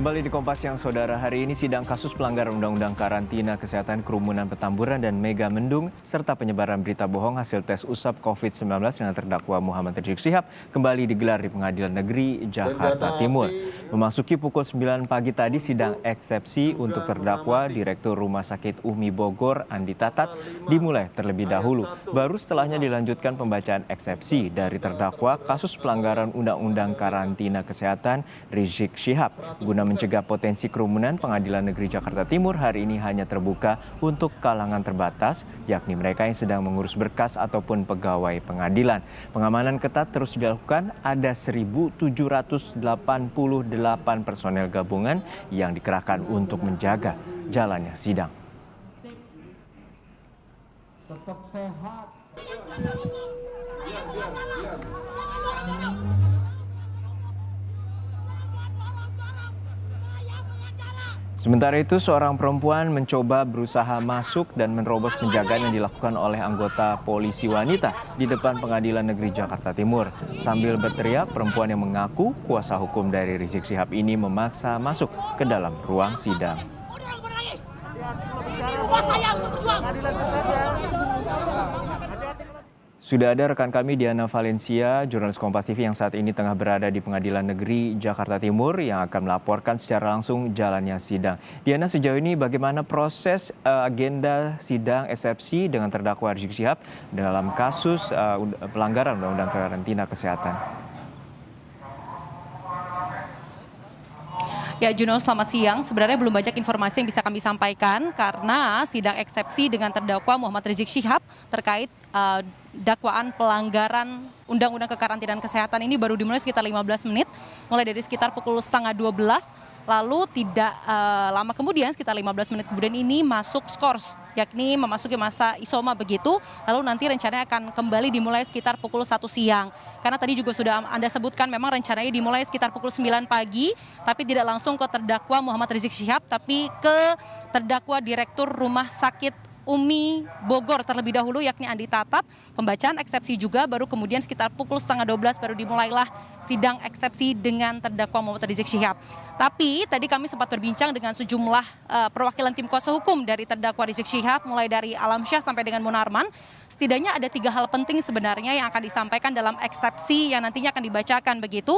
Kembali di Kompas Siang, Saudara. Hari ini sidang kasus pelanggaran Undang-Undang Karantina Kesehatan Kerumunan Petamburan dan Mega Mendung serta penyebaran berita bohong hasil tes usap COVID-19 dengan terdakwa Muhammad Rizik Syihab kembali digelar di Pengadilan Negeri Jakarta Timur. Memasuki pukul 9 pagi tadi, sidang eksepsi untuk terdakwa Direktur Rumah Sakit Umi Bogor Andi Tatat dimulai terlebih dahulu. Baru setelahnya dilanjutkan pembacaan eksepsi dari terdakwa kasus pelanggaran Undang-Undang Karantina Kesehatan Rizik Syihab. Guna mencegah potensi kerumunan, Pengadilan Negeri Jakarta Timur hari ini hanya terbuka untuk kalangan terbatas, yakni mereka yang sedang mengurus berkas ataupun pegawai pengadilan. Pengamanan ketat terus dilakukan, ada 1.788 personel gabungan yang dikerahkan untuk menjaga jalannya sidang. Tetap sehat. Sementara itu, seorang perempuan mencoba berusaha masuk dan menerobos penjagaan yang dilakukan oleh anggota polisi wanita di depan Pengadilan Negeri Jakarta Timur. Sambil berteriak, perempuan yang mengaku kuasa hukum dari Rizik Syihab ini memaksa masuk ke dalam ruang sidang. Sudah ada rekan kami Diana Valencia, jurnalis Kompas TV yang saat ini tengah berada di Pengadilan Negeri Jakarta Timur yang akan melaporkan secara langsung jalannya sidang. Diana, sejauh ini bagaimana proses agenda sidang eksepsi dengan terdakwa Rizik Syihab dalam kasus pelanggaran Undang-Undang Karantina Kesehatan? Ya, Juno, selamat siang. Sebenarnya belum banyak informasi yang bisa kami sampaikan karena sidang eksepsi dengan terdakwa Muhammad Rizik Syihab terkait dakwaan pelanggaran Undang-Undang Kekarantinaan Kesehatan ini baru dimulai sekitar 15 menit, mulai dari sekitar pukul 11:30. Lalu tidak lama kemudian, sekitar 15 menit kemudian ini masuk skors, yakni memasuki masa isoma begitu. Lalu nanti rencananya akan kembali dimulai sekitar pukul 1 siang. Karena tadi juga sudah Anda sebutkan memang rencananya dimulai sekitar pukul 9 pagi, tapi tidak langsung ke terdakwa Muhammad Rizik Syihab, tapi ke terdakwa Direktur Rumah Sakit Umi Bogor terlebih dahulu, yakni Andi Tatat. Pembacaan eksepsi juga baru kemudian sekitar pukul 11:30 baru dimulailah sidang eksepsi dengan terdakwa Muhammad Rizik Syihab. Tapi tadi kami sempat berbincang dengan sejumlah perwakilan tim kuasa hukum dari terdakwa Rizik Syihab, mulai dari Alamsyah sampai dengan Munarman. Setidaknya ada 3 hal penting sebenarnya yang akan disampaikan dalam eksepsi yang nantinya akan dibacakan begitu.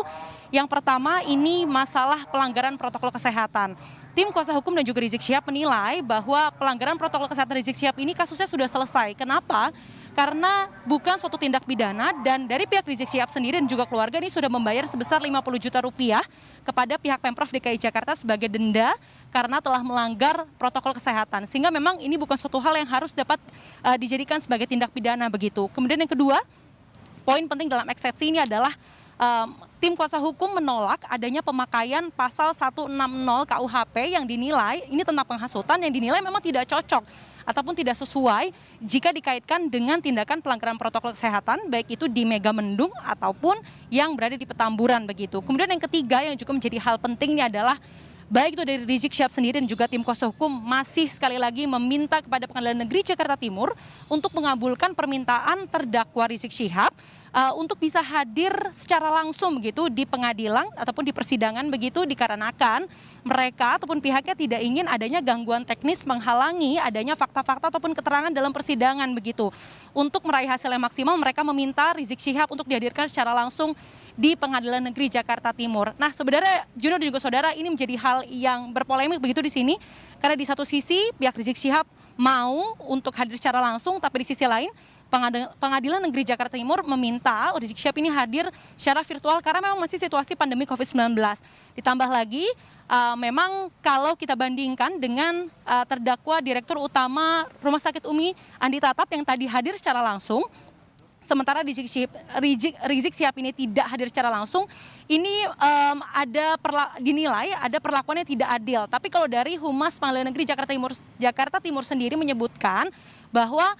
Yang pertama, ini masalah pelanggaran protokol kesehatan. Tim kuasa hukum dan juga Rizik Syihab menilai bahwa pelanggaran protokol kesehatan Rizik Syihab ini kasusnya sudah selesai. Kenapa? Karena bukan suatu tindak pidana dan dari pihak Rizik Syihab sendiri dan juga keluarga ini sudah membayar sebesar 50 juta rupiah kepada pihak Pemprov DKI Jakarta sebagai denda karena telah melanggar protokol kesehatan. Sehingga memang ini bukan suatu hal yang harus dapat dijadikan sebagai tindak pidana begitu. Kemudian yang kedua, poin penting dalam eksepsi ini adalah tim kuasa hukum menolak adanya pemakaian pasal 160 KUHP yang dinilai, ini tentang penghasutan, yang dinilai memang tidak cocok ataupun tidak sesuai jika dikaitkan dengan tindakan pelanggaran protokol kesehatan, baik itu di Mega Mendung ataupun yang berada di Petamburan begitu. Kemudian yang ketiga yang juga menjadi hal pentingnya adalah baik itu dari Rizik Syihab sendiri dan juga tim kuasa hukum masih sekali lagi meminta kepada Pengadilan Negeri Jakarta Timur untuk mengabulkan permintaan terdakwa Rizik Syihab untuk bisa hadir secara langsung begitu di pengadilan ataupun di persidangan begitu, dikarenakan mereka ataupun pihaknya tidak ingin adanya gangguan teknis menghalangi adanya fakta-fakta ataupun keterangan dalam persidangan begitu. Untuk meraih hasil yang maksimal, mereka meminta Rizik Syihab untuk dihadirkan secara langsung di Pengadilan Negeri Jakarta Timur. Nah, sebenarnya Juno dan juga saudara, ini menjadi hal yang berpolemik begitu di sini, karena di satu sisi pihak Rizik Syihab mau untuk hadir secara langsung, tapi di sisi lain Pengadilan Negeri Jakarta Timur meminta Rizik Syihab ini hadir secara virtual karena memang masih situasi pandemi COVID-19. Ditambah lagi memang kalau kita bandingkan dengan terdakwa Direktur Utama Rumah Sakit Umi Andi Tatat yang tadi hadir secara langsung, sementara Rizik Syihab ini tidak hadir secara langsung, ini dinilai ada perlakuan yang tidak adil. Tapi kalau dari Humas Pengadilan Negeri Jakarta Timur sendiri menyebutkan bahwa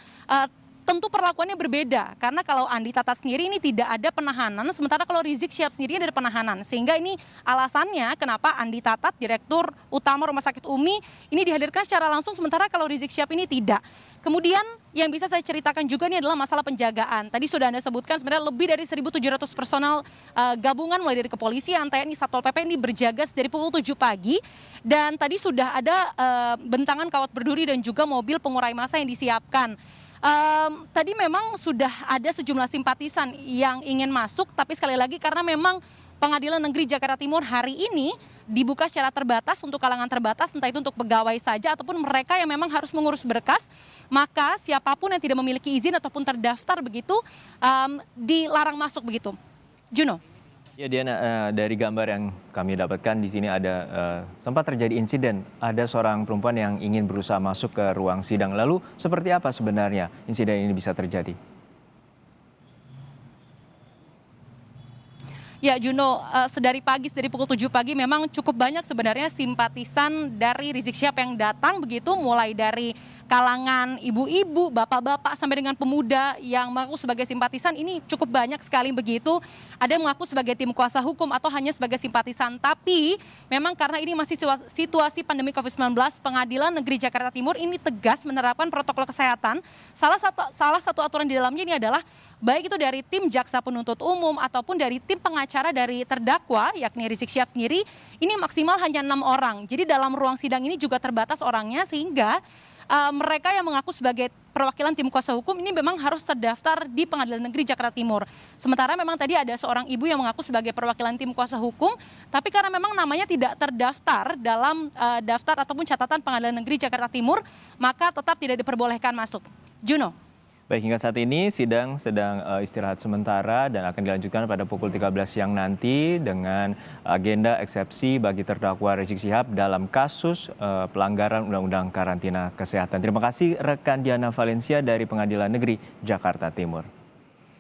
tentu perlakuannya berbeda. Karena kalau Andi Tatat sendiri ini tidak ada penahanan, sementara kalau Rizik Syihab sendiri ada penahanan. Sehingga ini alasannya kenapa Andi Tatat, Direktur Utama Rumah Sakit UMI, ini dihadirkan secara langsung, sementara kalau Rizik Syihab ini tidak. Kemudian yang bisa saya ceritakan juga ini adalah masalah penjagaan. Tadi sudah Anda sebutkan sebenarnya lebih dari 1.700 personal gabungan mulai dari kepolisian, TNI, Satpol PP ini berjaga dari pukul 7 pagi. Dan tadi sudah ada bentangan kawat berduri dan juga mobil pengurai massa yang disiapkan. Tadi memang sudah ada sejumlah simpatisan yang ingin masuk, tapi sekali lagi karena memang Pengadilan Negeri Jakarta Timur hari ini dibuka secara terbatas untuk kalangan terbatas, entah itu untuk pegawai saja ataupun mereka yang memang harus mengurus berkas, maka siapapun yang tidak memiliki izin ataupun terdaftar begitu dilarang masuk begitu. Juno. Ya Diana, dari gambar yang kami dapatkan di sini ada sempat terjadi insiden, ada seorang perempuan yang ingin berusaha masuk ke ruang sidang. Lalu seperti apa sebenarnya insiden ini bisa terjadi? Ya Juno, sedari pagi, dari pukul 7 pagi memang cukup banyak sebenarnya simpatisan dari Rizik Syihab yang datang begitu, mulai dari kalangan ibu-ibu, bapak-bapak sampai dengan pemuda yang mengaku sebagai simpatisan ini cukup banyak sekali begitu. Ada yang mengaku sebagai tim kuasa hukum atau hanya sebagai simpatisan, tapi memang karena ini masih situasi pandemi COVID-19, Pengadilan Negeri Jakarta Timur ini tegas menerapkan protokol kesehatan. Salah satu aturan di dalamnya ini adalah baik itu dari tim jaksa penuntut umum ataupun dari tim pengacara dari terdakwa, yakni Rizik Syihab sendiri, ini maksimal hanya 6 orang. Jadi dalam ruang sidang ini juga terbatas orangnya, sehingga mereka yang mengaku sebagai perwakilan tim kuasa hukum ini memang harus terdaftar di Pengadilan Negeri Jakarta Timur. Sementara memang tadi ada seorang ibu yang mengaku sebagai perwakilan tim kuasa hukum, tapi karena memang namanya tidak terdaftar dalam daftar ataupun catatan Pengadilan Negeri Jakarta Timur, maka tetap tidak diperbolehkan masuk. Juno. Baik, hingga saat ini sidang sedang istirahat sementara dan akan dilanjutkan pada pukul 13 siang nanti dengan agenda eksepsi bagi terdakwa Rizik Syihab dalam kasus pelanggaran Undang-Undang Karantina Kesehatan. Terima kasih rekan Diana Valencia dari Pengadilan Negeri Jakarta Timur.